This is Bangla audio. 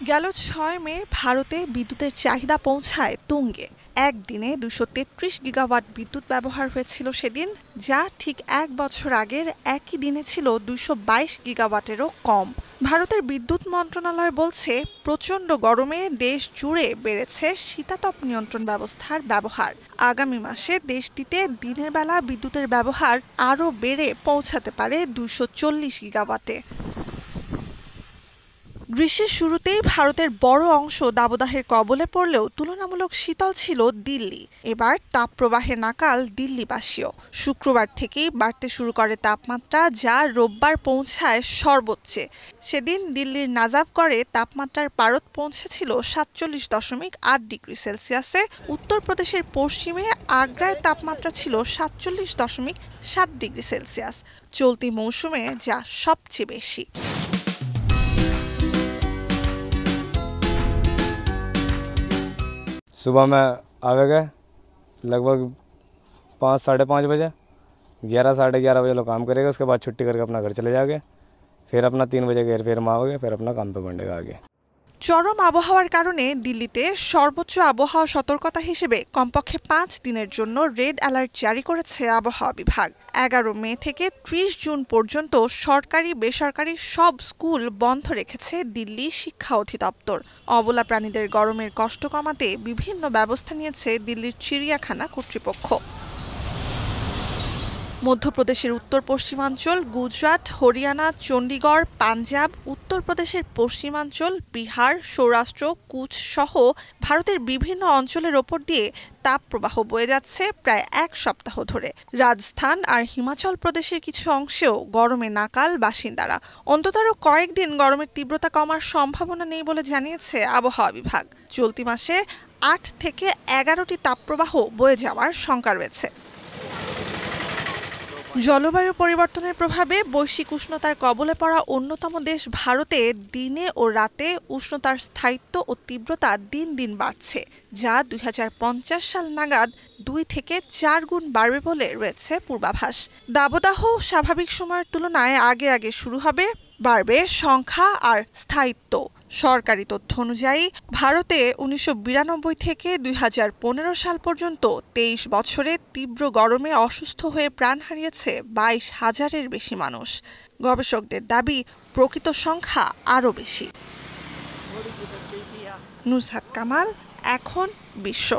গেল ৬ মে ভারতে বিদ্যুতের চাহিদা পৌঁছায় তুঙ্গে। একদিনে ২৩৩ গিগাওয়াট বিদ্যুৎ ব্যবহার হয়েছিল সেদিন, যা ঠিক এক বছর আগের একই দিনে ছিল ২২২ গিগাওয়াটেরও কম। ভারতের বিদ্যুৎ মন্ত্রণালয় বলছে, প্রচণ্ড গরমে দেশ জুড়ে বেড়েছে শীতাতপ নিয়ন্ত্রণ ব্যবস্থার ব্যবহার। আগামী মাসে দেশটিতে দিনের বেলা বিদ্যুতের ব্যবহার আরও বেড়ে পৌঁছাতে পারে ২৪০ গিগাওয়াটে। গ্রীষ্মের শুরুতেই ভারতের বড় অংশ দাবদাহের কবলে পড়লেও তুলনামূলক শীতল ছিল দিল্লি। এবার তাপপ্রবাহে নাকাল দিল্লিবাসীও। শুক্রবার থেকেই বাড়তে শুরু করে তাপমাত্রা, যা রোববার পৌঁছায় সর্বোচ্চে। সেদিন দিল্লির নাজাফগড়ে তাপমাত্রার পারদ পৌঁছেছিল ৪৭.৮ ডিগ্রি সেলসিয়াসে। উত্তরপ্রদেশের পশ্চিমে আগ্রায় তাপমাত্রা ছিল ৪৭.৭ ডিগ্রি সেলসিয়াস, চলতি মৌসুমে যা সবচেয়ে বেশি। सुबह में आवे गए लगभग 5 साढ़े 5 बजे, 11 साढ़े 11 बजे लोग काम करेगा, उसके बाद छुट्टी करके अपना घर चले जाओगे, फिर अपना 3 बजे फिर हम आओगे, फिर अपना काम पे बढ़ेगा आगे। চরম আবহাওয়ার কারণে দিল্লিতে সর্বোচ্চ আবহাওয়া সতর্কতা হিসেবে কমপক্ষে 5 দিনের জন্য রেড অ্যালার্ট জারি করেছে আবহাওয়া বিভাগ। 11 মে থেকে 30 জুন পর্যন্ত সরকারি বেসরকারি সব স্কুল বন্ধ রেখেছে দিল্লি শিক্ষা অধিদপ্তর। অবলা প্রাণীদের গরমের কষ্ট কমাতে বিভিন্ন ব্যবস্থা নিয়েছে দিল্লির চিড়িয়াখানা কর্তৃপক্ষ। মধ্যপ্রদেশের উত্তর পশ্চিমাঞ্চল, গুজরাট, হরিয়ানা, চণ্ডীগড়, পাঞ্জাব, উত্তরপ্রদেশের পশ্চিমাঞ্চল, বিহার, সৌরাষ্ট্র, কুচ সহ ভারতের বিভিন্ন অঞ্চলের ওপর দিয়ে তাপপ্রবাহ বয়ে যাচ্ছে প্রায় এক সপ্তাহ ধরে। রাজস্থান আর হিমাচল প্রদেশের কিছু অংশেও গরমে নাকাল বাসিন্দারা। অন্তত আরও কয়েকদিন গরমের তীব্রতা কমার সম্ভাবনা নেই বলে জানিয়েছে আবহাওয়া বিভাগ। চলতি মাসে ৮ থেকে ১১টি তাপপ্রবাহ বয়ে যাওয়ার শঙ্কা রয়েছে। জলবায়ু পরিবর্তনের প্রভাবে বৈশ্বিক উষ্ণতার কবলে পড়া অন্যতম দেশ ভারতে দিনে ও রাতে উষ্ণতার স্থায়িত্ব ও তীব্রতা দিন দিন বাড়ছে, যা ২০৫০ সাল নাগাদ ২ থেকে ৪ গুণ বাড়বে বলে রয়েছে পূর্বাভাস। দাবদাহ স্বাভাবিক সময়ের তুলনায় আগে শুরু হবে, বাড়বে সংখ্যা আর স্থায়িত্ব। সরকারি তথ্য অনুযায়ী ভারতে ১৯৯২ থেকে ২০১৫ সাল পর্যন্ত ২৩ বছরে তীব্র গরমে অসুস্থ হয়ে প্রাণ হারিয়েছে ২২,০০০-এর বেশি মানুষ। গবেষকদের দাবি, প্রকৃত সংখ্যা আরও বেশি। নুসহাত কামাল, এখন বিশ্ব।